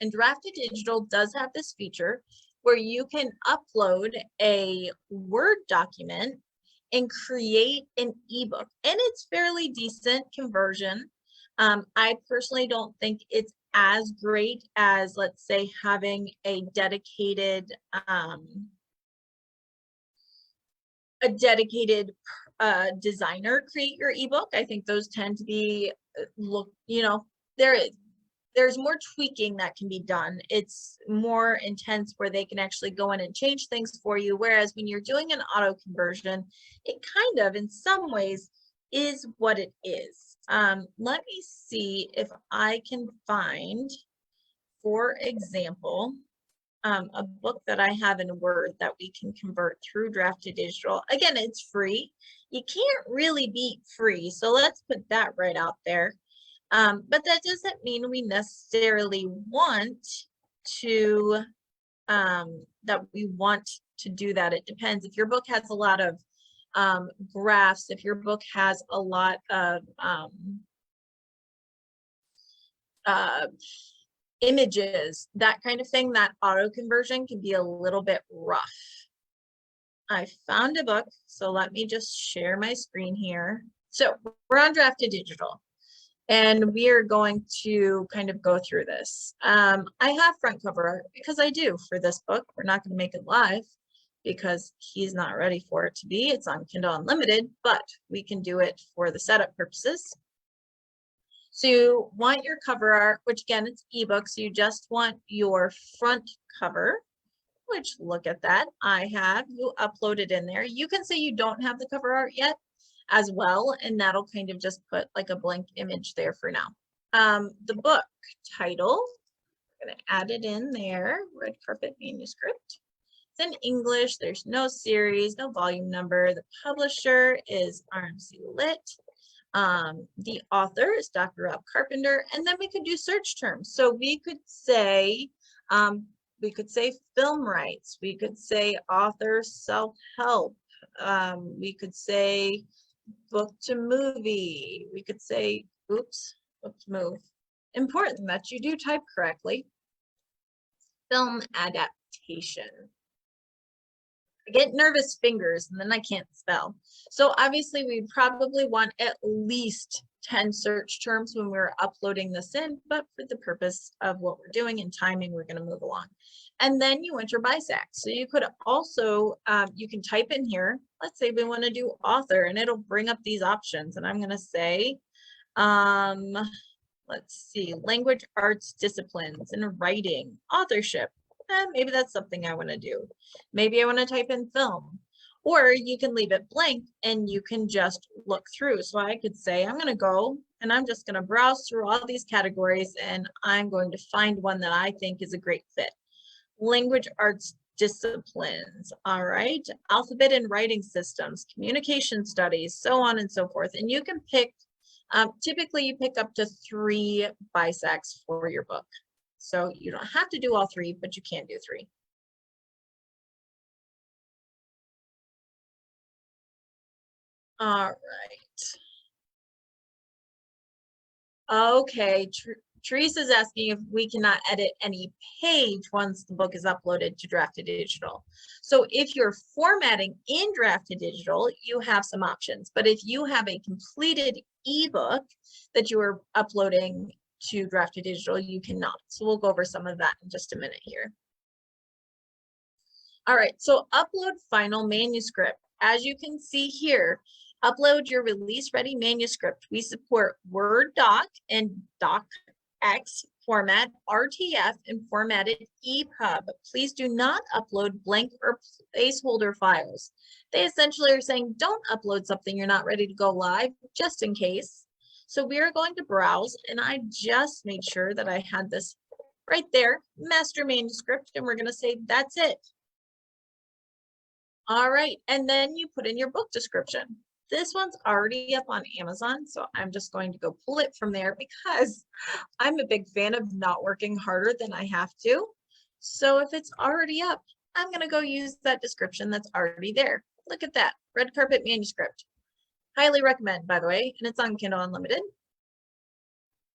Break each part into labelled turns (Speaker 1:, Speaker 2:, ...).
Speaker 1: And Draft2Digital does have this feature where you can upload a Word document and create an ebook, and it's fairly decent conversion. I personally don't think it's as great as, let's say, having a dedicated designer create your ebook. I think those tend to be there's more tweaking that can be done. It's more intense where they can actually go in and change things for you. Whereas when you're doing an auto conversion, it kind of, in some ways, is what it is. Let me see if I can find, for example, a book that I have in Word that we can convert through Draft2Digital. Again, it's free. You can't really beat free. So let's put that right out there. But that doesn't mean we necessarily want to, that we want to do that. It depends. If your book has a lot of graphs, if your book has a lot of images, that kind of thing, that auto conversion can be a little bit rough. I found a book, so let me just share my screen here. So we're on Draft2Digital, and we are going to kind of go through this. I have front cover art because I do for this book. We're not going to make it live because he's not ready for it to be. It's on Kindle Unlimited, but we can do it for the setup purposes. So you want your cover art, which again, it's ebook. So you just want your front cover, which, look at that, I have. You upload it in there. You can say you don't have the cover art yet as well, and that'll kind of just put like a blank image there for now. The book title, I'm going to add it in there, Red Carpet Manuscript. It's in English. There's no series, no volume number. The publisher is RMC Lit. The author is Dr. Rob Carpenter, and then we could do search terms. So we could say film rights, we could say author self-help, we could say book to movie, we could say, move. Important that you do type correctly. Film adaptation. I get nervous fingers and then I can't spell. So obviously we probably want at least 10 search terms when we're uploading this in, but for the purpose of what we're doing and timing, we're going to move along. And then you enter BISAC. So you could also, you can type in here, let's say we want to do author, and it'll bring up these options. And I'm going to say, let's see, language arts disciplines and writing, authorship. Maybe that's something I want to do. Maybe I want to type in film, or you can leave it blank and you can just look through. So I could say, I'm going to go and I'm just going to browse through all these categories and I'm going to find one that I think is a great fit. Language arts disciplines, all right, alphabet and writing systems, communication studies, so on and so forth. And you can pick, typically you pick up to 3 BISACs for your book. So you don't have to do all 3, but you can do 3. All right. Okay, Teresa's asking if we cannot edit any page once the book is uploaded to Draft2Digital. So if you're formatting in Draft2Digital, you have some options. But if you have a completed ebook that you are uploading to Draft2Digital, you cannot. So we'll go over some of that in just a minute here. All right, so upload final manuscript. As you can see here, upload your release ready manuscript. We support Word doc and docx format, RTF, and formatted EPUB. Please do not upload blank or placeholder files. They essentially are saying don't upload something you're not ready to go live, just in case. So we are going to browse, and I just made sure that I had this right there, master manuscript, and we're going to say that's it. All right, and then you put in your book description. This one's already up on Amazon, so I'm just going to go pull it from there because I'm a big fan of not working harder than I have to. So if it's already up, I'm going to go use that description that's already there. Look at that, Red Carpet Manuscript. Highly recommend, by the way, and it's on Kindle Unlimited.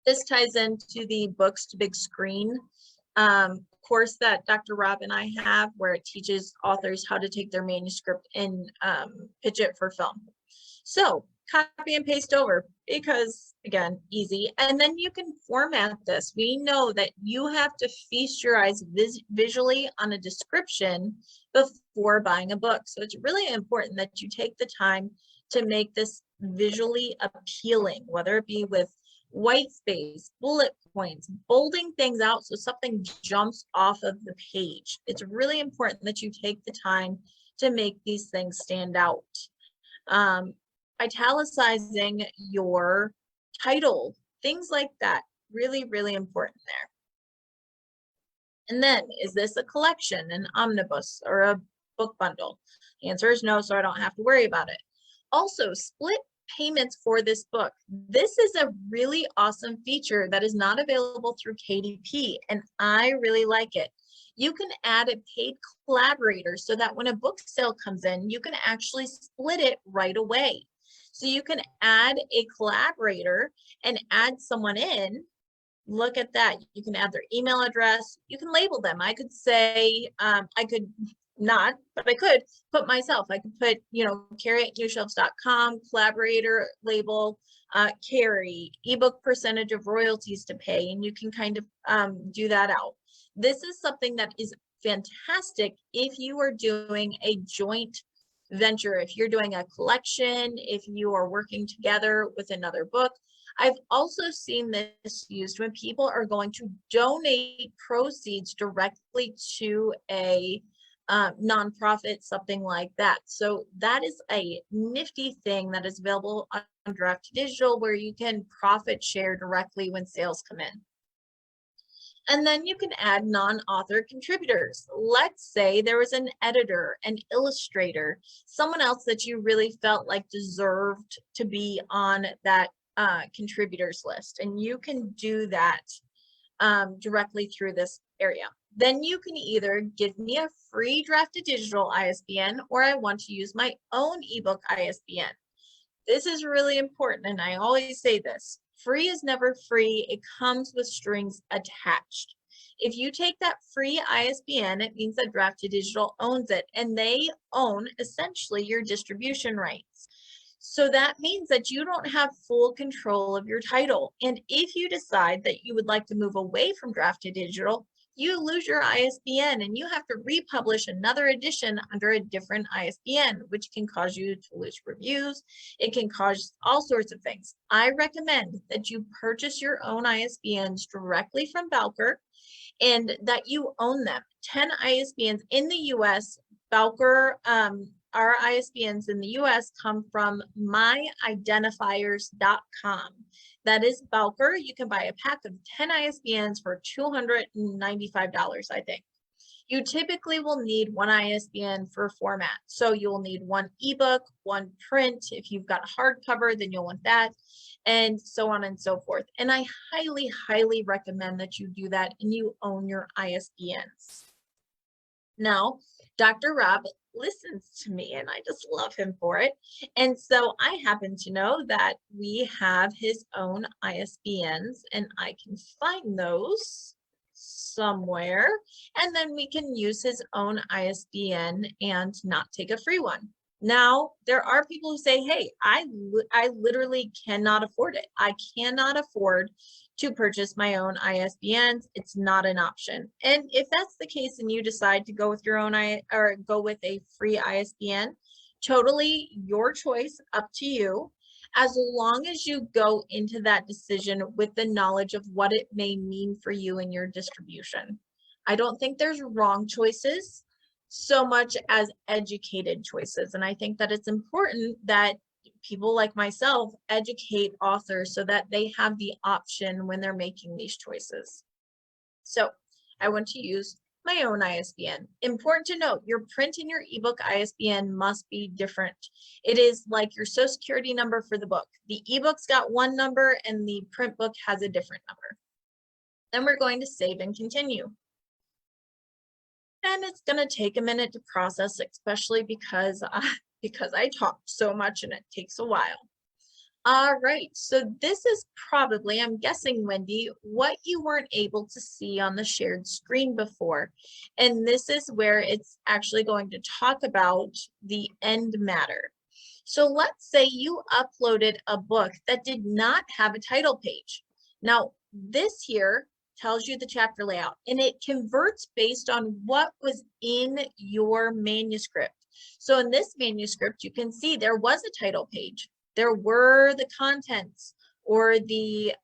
Speaker 1: This ties into the books to big screen course that Dr. Rob and I have where it teaches authors how to take their manuscript and pitch it for film. So copy and paste over because, again, easy. And then you can format this. We know that you have to feast your eyes visually on a description before buying a book. So it's really important that you take the time to make this visually appealing, whether it be with white space, bullet points, bolding things out so something jumps off of the page. It's really important that you take the time to make these things stand out. Italicizing your title, things like that, really, really important there. And then, is this a collection, an omnibus, or a book bundle? The answer is no, so I don't have to worry about it. Also, split payments for this book. This is a really awesome feature that is not available through KDP, and I really like it. You can add a paid collaborator so that when a book sale comes in, you can actually split it right away. So you can add a collaborator and add someone in. Look at that. You can add their email address. You can label them. I could say, I could not, but I could put myself. I could put, Keri@newshelves.com, collaborator label, Keri, ebook percentage of royalties to pay, and you can kind of do that out. This is something that is fantastic if you are doing a joint venture, if you're doing a collection, if you are working together with another book. I've also seen this used when people are going to donate proceeds directly to a nonprofit, something like that. So that is a nifty thing that is available on Draft2Digital where you can profit share directly when sales come in. And then you can add non-author contributors. Let's say there was an editor, an illustrator, someone else that you really felt like deserved to be on that contributors list. And you can do that directly through this area. Then you can either give me a free Draft2Digital ISBN or I want to use my own ebook ISBN. This is really important, and I always say this. Free is never free. It comes with strings attached. If you take that free ISBN, it means that Draft2Digital owns it, and they own essentially your distribution rights. So that means that you don't have full control of your title. And if you decide that you would like to move away from Draft2Digital, you lose your ISBN and you have to republish another edition under a different ISBN, which can cause you to lose reviews. It can cause all sorts of things. I recommend that you purchase your own ISBNs directly from Bowker and that you own them. 10 ISBNs in the US, Bowker, our ISBNs in the US come from myidentifiers.com. That is Bowker. You can buy a pack of 10 ISBNs for $295, I think. You typically will need one ISBN for format. So you will need one ebook, one print. If you've got hardcover, then you'll want that, and so on and so forth. And I highly, highly recommend that you do that and you own your ISBNs. Now, Dr. Rob listens to me and I just love him for it. And so I happen to know that we have his own ISBNs and I can find those somewhere, and then we can use his own ISBN and not take a free one. Now, there are people who say, hey, I literally cannot afford it. I cannot afford to purchase my own ISBNs. It's not an option. And if that's the case and you decide to go with your own or go with a free ISBN, totally your choice, up to you, as long as you go into that decision with the knowledge of what it may mean for you in your distribution. I don't think there's wrong choices so much as educated choices. And I think that it's important that people like myself educate authors so that they have the option when they're making these choices. So I want to use my own ISBN. Important to note, your print and your ebook ISBN must be different. It is like your social security number for the book. The ebook's got one number and the print book has a different number. Then we're going to save and continue. And it's going to take a minute to process, especially because I talk so much and it takes a while. All right, so this is probably, I'm guessing, Wendy, what you weren't able to see on the shared screen before. And this is where it's actually going to talk about the end matter. So let's say you uploaded a book that did not have a title page. Now, this here tells you the chapter layout, and it converts based on what was in your manuscript. So in this manuscript, you can see there was a title page. There were the contents or the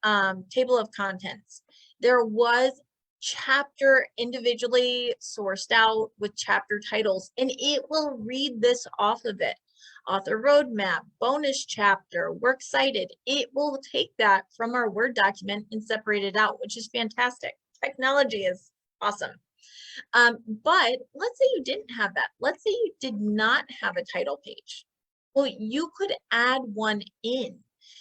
Speaker 1: table of contents. There was chapter individually sourced out with chapter titles, and it will read this off of it. Author roadmap, bonus chapter, works cited. It will take that from our Word document and separate it out, which is fantastic. Technology is awesome. But let's say you didn't have that. Let's say you did not have a title page. Well, you could add one in.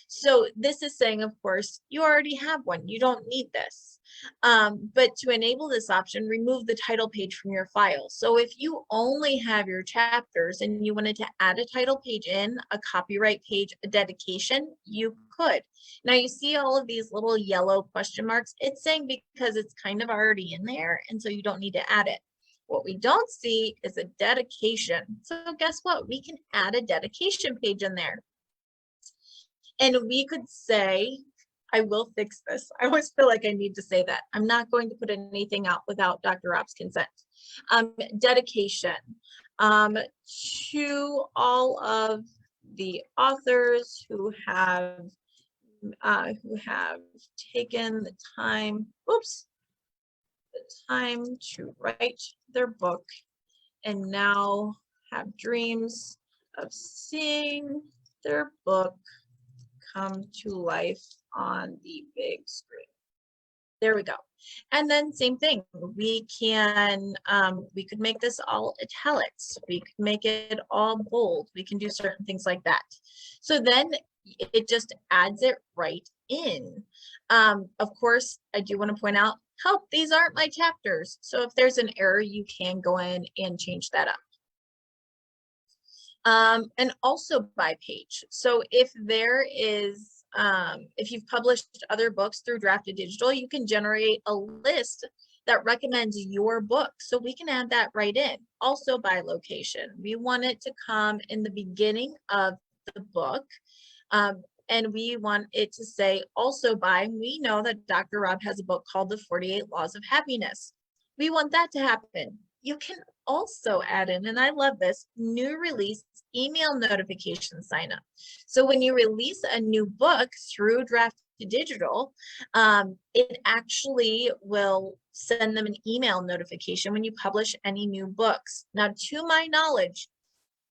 Speaker 1: So this is saying, of course, you already have one. You don't need this. But to enable this option, remove the title page from your file. So if you only have your chapters and you wanted to add a title page in, a copyright page, a dedication, you could. Now you see all of these little yellow question marks. It's saying because it's kind of already in there, and so you don't need to add it. What we don't see is a dedication. So guess what? We can add a dedication page in there. And we could say, I will fix this. I always feel like I need to say that. I'm not going to put anything out without Dr. Rob's consent. Dedication to all of the authors who have taken the time, to write their book and now have dreams of seeing their book come to life on the big screen. There we go. And then same thing, we can, we could make this all italics. We could make it all bold. We can do certain things like that. So then it just adds it right in. Of course, I do want to point out, help, these aren't my chapters. So if there's an error, you can go in and change that up. And also by page. So if there is, if you've published other books through Draft2Digital, you can generate a list that recommends your book. So we can add that right in. Also by location. We want it to come in the beginning of the book. And we want it to say also by, we know that Dr. Rob has a book called The 48 Laws of Happiness. We want that to happen. You can also add in, and I love this, new release email notification sign up. So when you release a new book through Draft2Digital, it actually will send them an email notification when you publish any new books. Now, to my knowledge,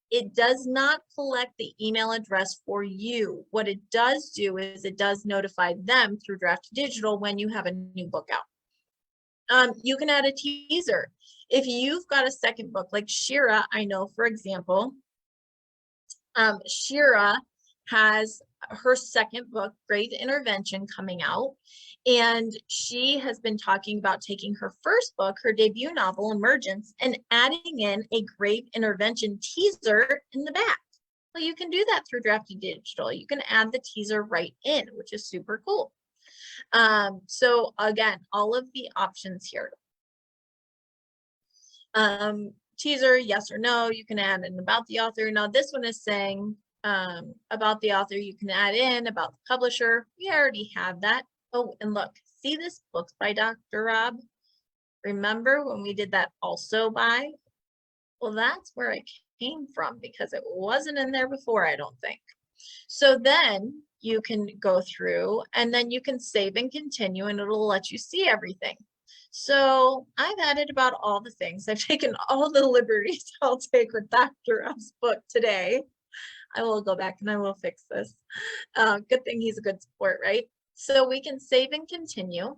Speaker 1: it does not collect the email address for you. What it does do is it does notify them through Draft2Digital when you have a new book out. You can add a teaser. If you've got a second book, like Shira, I know, for example, Shira has her second book, Grave Intervention, coming out. And she has been talking about taking her first book, her debut novel, Emergence, and adding in a grave intervention teaser in the back. Well, you can do that through Draft2Digital. You can add the teaser right in, which is super cool. So again, all of the options here. Teaser, yes or no, you can add in about the author. Now this one is saying about the author, you can add in about the publisher. We already have that. Oh, and look, see this book by Dr. Rob? Remember when we did that also by? Well, that's where it came from because it wasn't in there before, I don't think. So then you can go through and then you can save and continue and it'll let you see everything. So I've added about all the things. I've taken all the liberties I'll take with Dr. Rob's book today. I will go back and I will fix this. Good thing he's a good sport, right? So we can save and continue.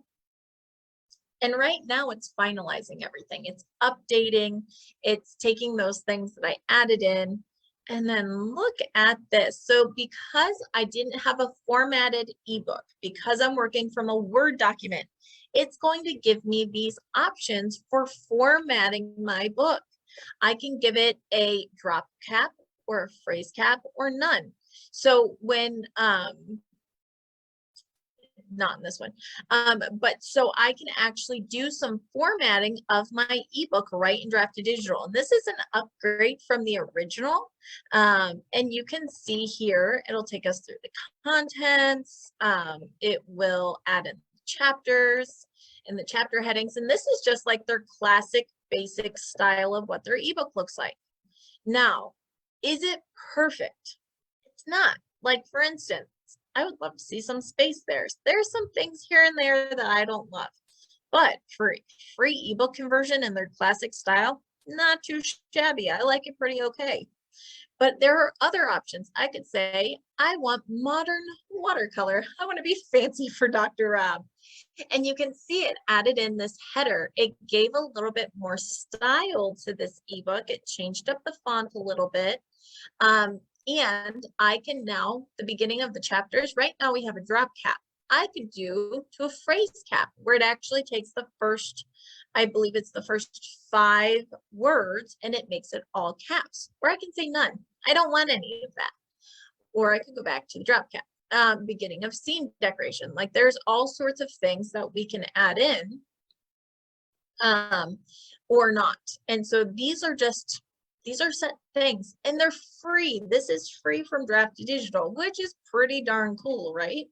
Speaker 1: And right now it's finalizing everything. It's updating. It's taking those things that I added in. And then look at this. So because I didn't have a formatted ebook, because I'm working from a Word document, it's going to give me these options for formatting my book. I can give it a drop cap or a phrase cap or none. So when, not in this one, but so I can actually do some formatting of my ebook right in Draft2Digital. And this is an upgrade from the original. And you can see here, it'll take us through the contents. It will add in chapters and the chapter headings. And this is just like their classic basic style of what their ebook looks like. Now, is it perfect? It's not. Like, for instance, I would love to see some space there. There's some things here and there that I don't love, but for free ebook conversion in their classic style, not too shabby. I like it pretty okay. But there are other options. I could say, I want modern watercolor. I want to be fancy for Dr. Rob. And you can see it added in this header. It gave a little bit more style to this ebook. It changed up the font a little bit. And I can now, the beginning of the chapters, right now we have a drop cap. I could do to a phrase cap where it actually takes the first, I believe it's the first 5 words and it makes it all caps, or I can say none. I don't want any of that. Or I could go back to the drop cap, beginning of scene decoration. Like there's all sorts of things that we can add in or not. And so these are set things and they're free. This is free from Draft2Digital, which is pretty darn cool, right?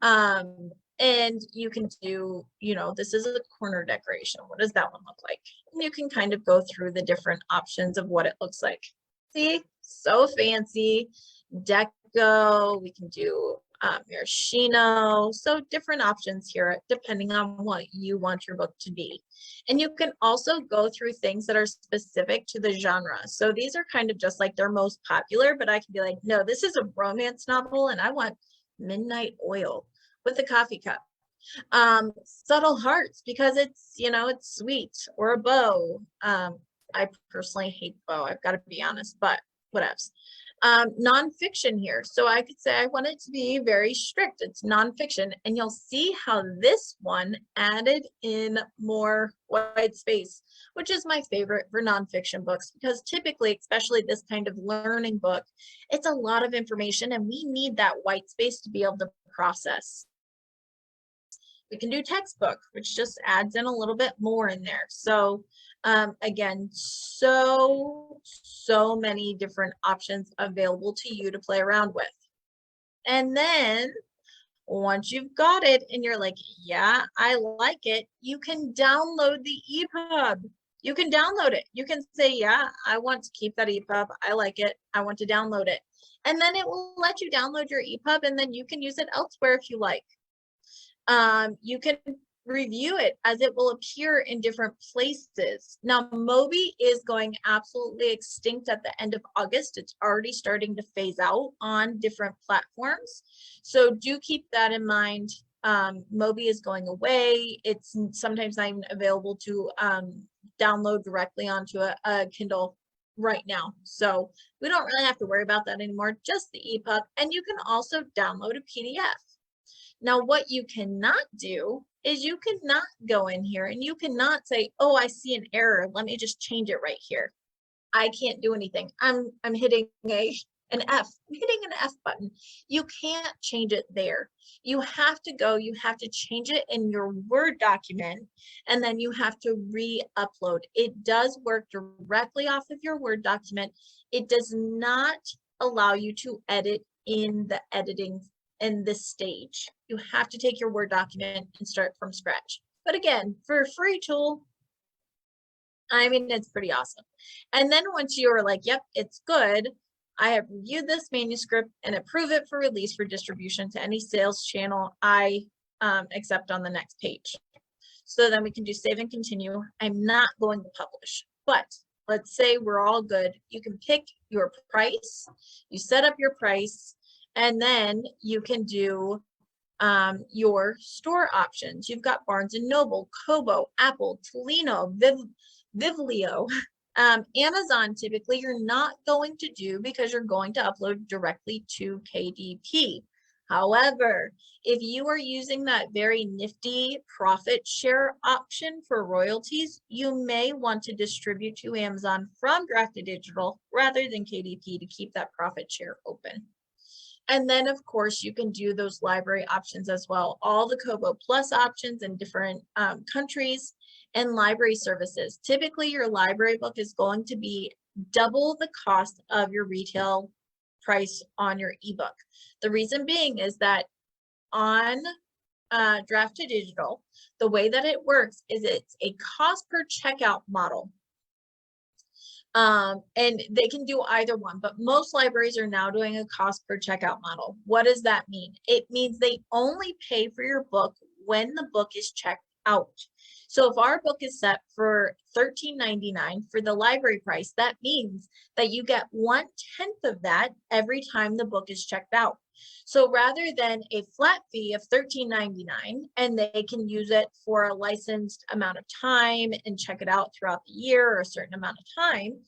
Speaker 1: And you can do, this is a corner decoration. What does that one look like? And you can kind of go through the different options of what it looks like. See, so fancy. Deco, we can do maraschino, so different options here depending on what you want your book to be. And you can also go through things that are specific to the genre. So these are kind of just like their most popular, but I can be like, no, this is a romance novel and I want midnight oil with a coffee cup. Subtle hearts because it's, it's sweet, or a bow. I personally hate bow, I've got to be honest, but whatevs. Nonfiction here. So I could say I want it to be very strict. It's nonfiction. And you'll see how this one added in more white space, which is my favorite for nonfiction books, because typically, especially this kind of learning book, it's a lot of information and we need that white space to be able to process. We can do textbook, which just adds in a little bit more in there. So again, so many different options available to you to play around with. And then once you've got it and you're like, yeah, I like it, you can download the EPUB. You can download it. You can say, yeah, I want to keep that EPUB. I like it. I want to download it. And then it will let you download your EPUB and then you can use it elsewhere if you like. You can review it as it will appear in different places. Now, Mobi is going absolutely extinct at the end of August. It's already starting to phase out on different platforms. So do keep that in mind. Mobi is going away. It's sometimes not even available to download directly onto a Kindle right now. So we don't really have to worry about that anymore, just the EPUB. And you can also download a PDF. Now, what you cannot do is you cannot go in here and you cannot say, oh, I see an error. Let me just change it right here. I can't do anything. I'm hitting an F. I'm hitting an F button. You can't change it there. You have to go, you have to change it in your Word document, and then you have to re-upload. It does work directly off of your Word document. It does not allow you to edit in the editing in this stage. You have to take your Word document and start from scratch. But again, for a free tool, I mean, it's pretty awesome. And then once you're like, yep, it's good, I have reviewed this manuscript and approve it for release for distribution to any sales channel I accept on the next page. So then we can do save and continue. I'm not going to publish, but let's say we're all good. You can pick your price, you set up your price, and then you can do your store options. You've got Barnes & Noble, Kobo, Apple, Tolino, Vivlio. Amazon, typically, you're not going to do because you're going to upload directly to KDP. However, if you are using that very nifty profit share option for royalties, you may want to distribute to Amazon from Draft2Digital rather than KDP to keep that profit share open. And then, of course, you can do those library options as well. All the Kobo Plus options in different countries and library services. Typically, your library book is going to be double the cost of your retail price on your ebook. The reason being is that on Draft2Digital, the way that it works is it's a cost per checkout model. And they can do either one, but most libraries are now doing a cost per checkout model. What does that mean? It means they only pay for your book when the book is checked out. So if our book is set for $13.99 for the library price, that means that you get 1/10 of that every time the book is checked out. So rather than a flat fee of $13.99, and they can use it for a licensed amount of time and check it out throughout the year or a certain amount of time,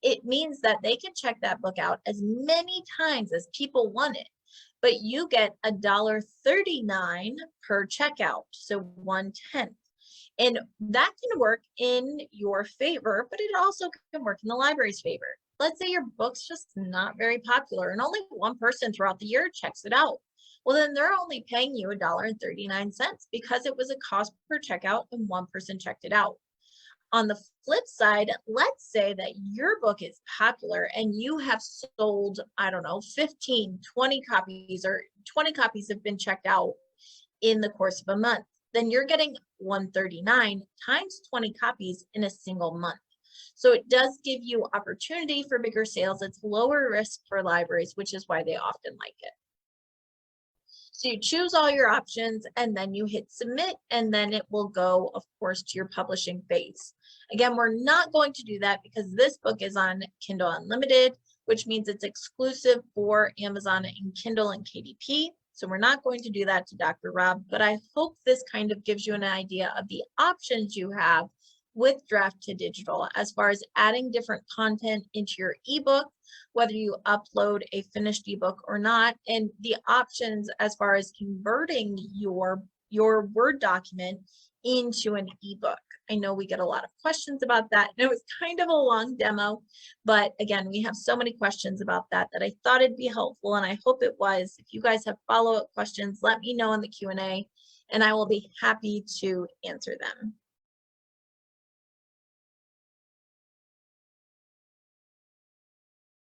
Speaker 1: it means that they can check that book out as many times as people want it. But you get $1.39 per checkout, so 1/10. And that can work in your favor, but it also can work in the library's favor. Let's say your book's just not very popular and only one person throughout the year checks it out. Well, then they're only paying you $1.39 because it was a cost per checkout and one person checked it out. On the flip side, let's say that your book is popular and you have sold, I don't know, 15, 20 copies, or 20 copies have been checked out in the course of a month. Then you're getting $139 times 20 copies in a single month. So it does give you opportunity for bigger sales. It's lower risk for libraries, which is why they often like it. So you choose all your options and then you hit submit, and then it will go, of course, to your publishing phase. Again, we're not going to do that because this book is on Kindle Unlimited, which means it's exclusive for Amazon and Kindle and KDP. So we're not going to do that to Dr. Rob, but I hope this kind of gives you an idea of the options you have with Draft2Digital as far as adding different content into your ebook, whether you upload a finished ebook or not, and the options as far as converting your Word document into an ebook. I know we get a lot of questions about that, and it was kind of a long demo, but again, we have so many questions about that I thought it'd be helpful, and I hope it was. If you guys have follow-up questions, let me know in the Q&A, and I will be happy to answer them.